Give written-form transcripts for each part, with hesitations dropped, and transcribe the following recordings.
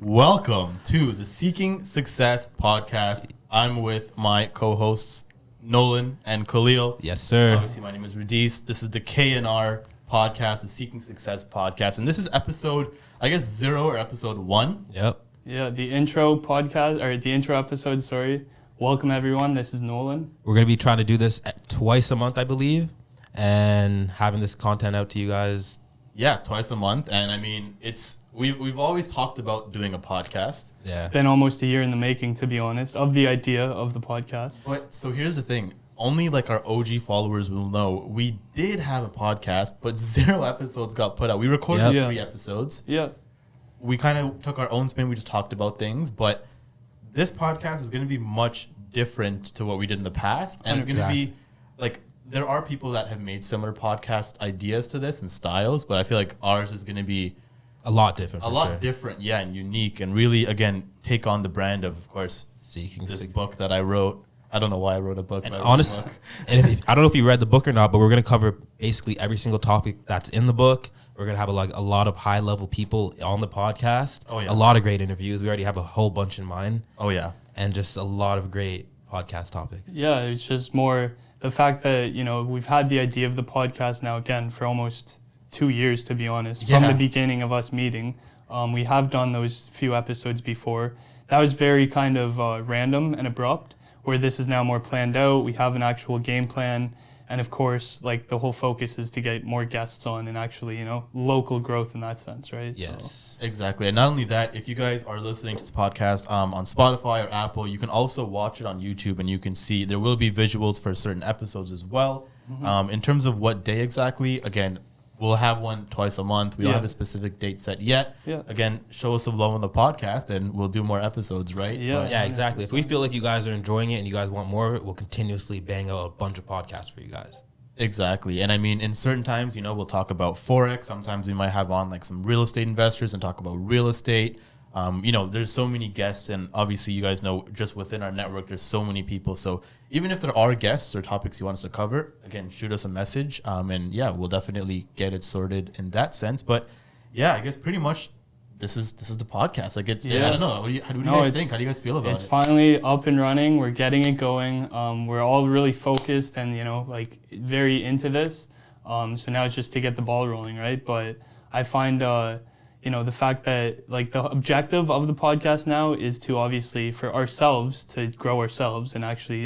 Welcome to the Seeking Success podcast. I'm with my co-hosts Nolan and Khalil. Yes, sir. Obviously, my name is Radis. This is the KNR podcast, the Seeking Success podcast, and this is episode, I guess, 0 or episode 1. Yep. Yeah, the intro podcast, or the intro episode, sorry. Welcome, everyone. This is Nolan. We're going to be trying to do this twice a month, I believe, and having this content out to you guys. Yeah, twice a month. And I mean, we've always talked about doing a podcast. Yeah. It's been almost a year in the making, to be honest, of the idea of the podcast. But so here's the thing. Only like our OG followers will know we did have a podcast, but 0 episodes got put out. We recorded 3 episodes. Yeah. We kind of took our own spin. We just talked about things, but this podcast is going to be much different to what we did in the past. And it's going to be like, there are people that have made similar podcast ideas to this and styles, but I feel like ours is going to be a lot different. Different, yeah, and unique, and really, again, take on the brand of course, Seeking this book that I wrote. I don't know why I wrote a book. And honestly, I don't know if you read the book or not, but we're going to cover basically every single topic that's in the book. We're going to have a lot of high-level people on the podcast. Oh, yeah. A lot of great interviews. We already have a whole bunch in mind. Oh, yeah. And just a lot of great podcast topics. Yeah, it's just more the fact that, we've had the idea of the podcast now, again, for almost 2 years, to be honest, from the beginning of us meeting. We have done those few episodes before. That was very kind of random and abrupt, where this is now more planned out. We have an actual game plan. And of course, like, the whole focus is to get more guests on and actually, local growth in that sense, right? Yes. So. Exactly. And not only that, if you guys are listening to this podcast on Spotify or Apple, you can also watch it on YouTube, and you can see there will be visuals for certain episodes as well. Mm-hmm. In terms of what day exactly, again, we'll have one twice a month. We don't have a specific date set yet. Yeah. Again, show us some love on the podcast, and we'll do more episodes, right? Yeah. Yeah, exactly. If we feel like you guys are enjoying it and you guys want more of it, we'll continuously bang out a bunch of podcasts for you guys. Exactly. And I mean, in certain times, we'll talk about Forex. Sometimes we might have on like some real estate investors and talk about real estate. There's so many guests, and obviously you guys know just within our network, there's so many people. So even if there are guests or topics you want us to cover, again, shoot us a message. And yeah, we'll definitely get it sorted in that sense. But yeah, I guess pretty much this is the podcast. Like, I don't know. What do you guys think? How do you guys feel about it? It's finally up and running. We're getting it going. We're all really focused and, very into this. So now it's just to get the ball rolling, right? But I find, the fact that, like, the objective of the podcast now is to obviously for ourselves to grow ourselves and actually,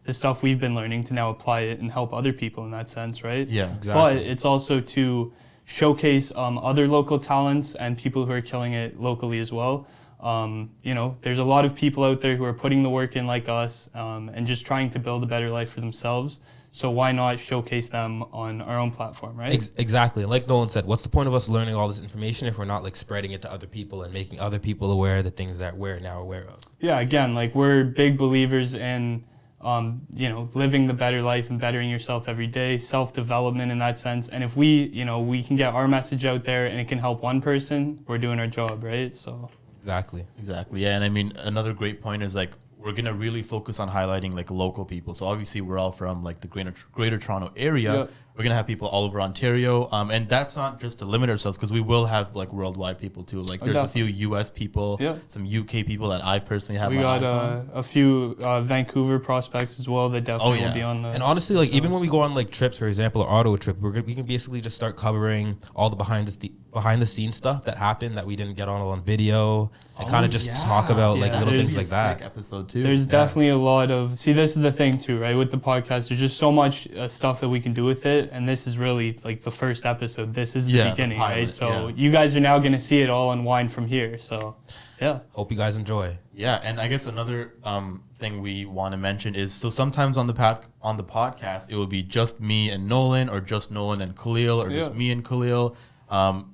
the stuff we've been learning to now apply it and help other people in that sense, right? Yeah, exactly. But it's also to showcase other local talents and people who are killing it locally as well. There's a lot of people out there who are putting the work in like us and just trying to build a better life for themselves. So why not showcase them on our own platform, right? Exactly. And like Nolan said, what's the point of us learning all this information if we're not like spreading it to other people and making other people aware of the things that we're now aware of? Yeah, again, like, we're big believers in, living the better life and bettering yourself every day, self-development in that sense. And if we can get our message out there and it can help one person, we're doing our job, right? So. Exactly. Yeah, and I mean, another great point is, like, we're going to really focus on highlighting, like, local people. So obviously we're all from, like, the greater Toronto area. Yep. We're going to have people all over Ontario. And that's not just to limit ourselves, because we will have, like, worldwide people too. Like, there's a few U.S. people, some UK people that I personally have my eyes on. A few Vancouver prospects as well that definitely will be on the... And honestly, like, even when we go on, like, trips, for example, or auto trip, we can basically just start covering all the behind the scenes stuff that happened that we didn't get on video, and kind of just talk about like little things like that. Episode too. There's definitely a lot of, this is the thing too, right? With the podcast, there's just so much stuff that we can do with it, and this is really like the first episode. This is the beginning, the pilot, right? So you guys are now going to see it all unwind from here. So yeah. Hope you guys enjoy. Yeah, and I guess another thing we want to mention is, so sometimes on the podcast it will be just me and Nolan, or just Nolan and Khalil, or just me and Khalil.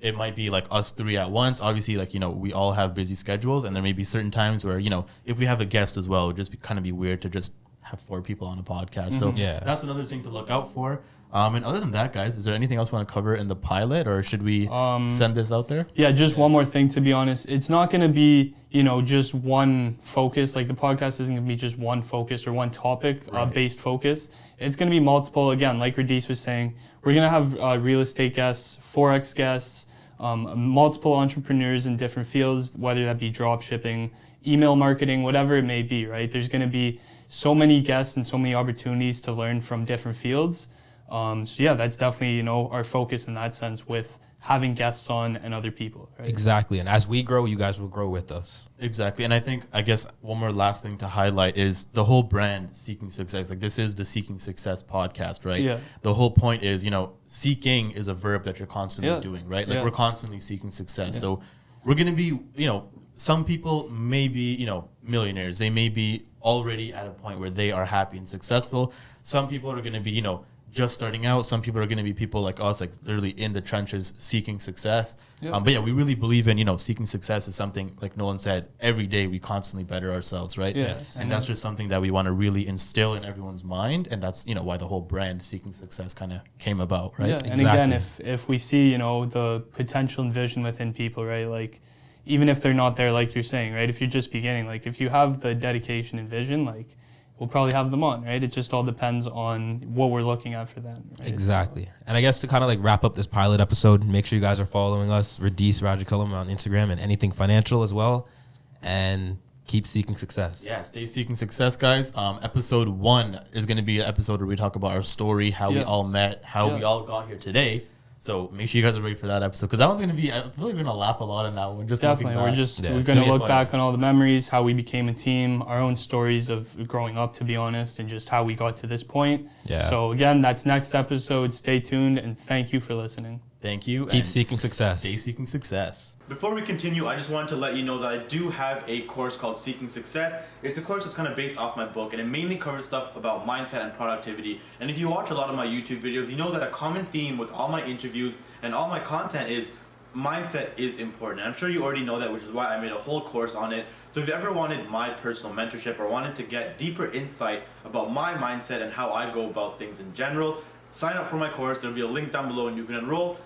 It might be like us 3 at once. Obviously, like, we all have busy schedules, and there may be certain times where, if we have a guest as well, it would just kind of be weird to just have 4 people on a podcast. So that's another thing to look out for. And other than that, guys, is there anything else you want to cover in the pilot, or should we send this out there? Yeah, just one more thing, to be honest. It's not going to be, just one focus. Like, the podcast isn't going to be just one focus or one topic based focus. It's going to be multiple. Again, like Radis was saying, we're going to have real estate guests, Forex guests, multiple entrepreneurs in different fields, whether that be drop shipping, email marketing, whatever it may be, right? There's going to be so many guests and so many opportunities to learn from different fields. So yeah, that's definitely, you know, our focus in that sense with having guests on and other people, right? Exactly. And as we grow, you guys will grow with us. Exactly. And I guess one more last thing to highlight is the whole brand Seeking Success. Like, this is the Seeking Success podcast, right? Yeah. The whole point is, you know, seeking is a verb that you're constantly doing, right? Like, we're constantly seeking success. Yeah. So we're going to be, you know, some people may be, you know, millionaires. They may be already at a point where they are happy and successful. Some people are going to be, you know, just starting out. Some people are going to be people like us, like literally in the trenches seeking success. But yeah, we really believe in, you know, seeking success is something, like Nolan said, every day we constantly better ourselves, right? Yes. And that's just something that we want to really instill in everyone's mind. And that's, you know, why the whole brand Seeking Success kind of came about, right? Yeah. Exactly. And again, if we see, you know, the potential and vision within people, right? Like, even if they're not there, like you're saying, right? If you're just beginning, like if you have the dedication and vision, like, we'll probably have them on, right? It just all depends on what we're looking at for them. Right? Exactly. And I guess to kind of like wrap up this pilot episode, make sure you guys are following us, Radis Rajakulam on Instagram and Anything Financial as well. And keep seeking success. Yeah, stay seeking success, guys. Episode 1 is going to be an episode where we talk about our story, how we all met, how we all got here today. So make sure you guys are ready for that episode, because that one's going to be, I feel like we're going to laugh a lot in that one. Just definitely. We're going to look back on all the memories, how we became a team, our own stories of growing up, to be honest, and just how we got to this point. Yeah. So again, that's next episode. Stay tuned, and thank you for listening. Thank you. Keep seeking success. Stay seeking success. Before we continue, I just wanted to let you know that I do have a course called Seeking Success. It's a course that's kind of based off my book, and it mainly covers stuff about mindset and productivity. And if you watch a lot of my YouTube videos, you know that a common theme with all my interviews and all my content is mindset is important. And I'm sure you already know that, which is why I made a whole course on it. So if you ever wanted my personal mentorship or wanted to get deeper insight about my mindset and how I go about things in general, sign up for my course. There'll be a link down below and you can enroll.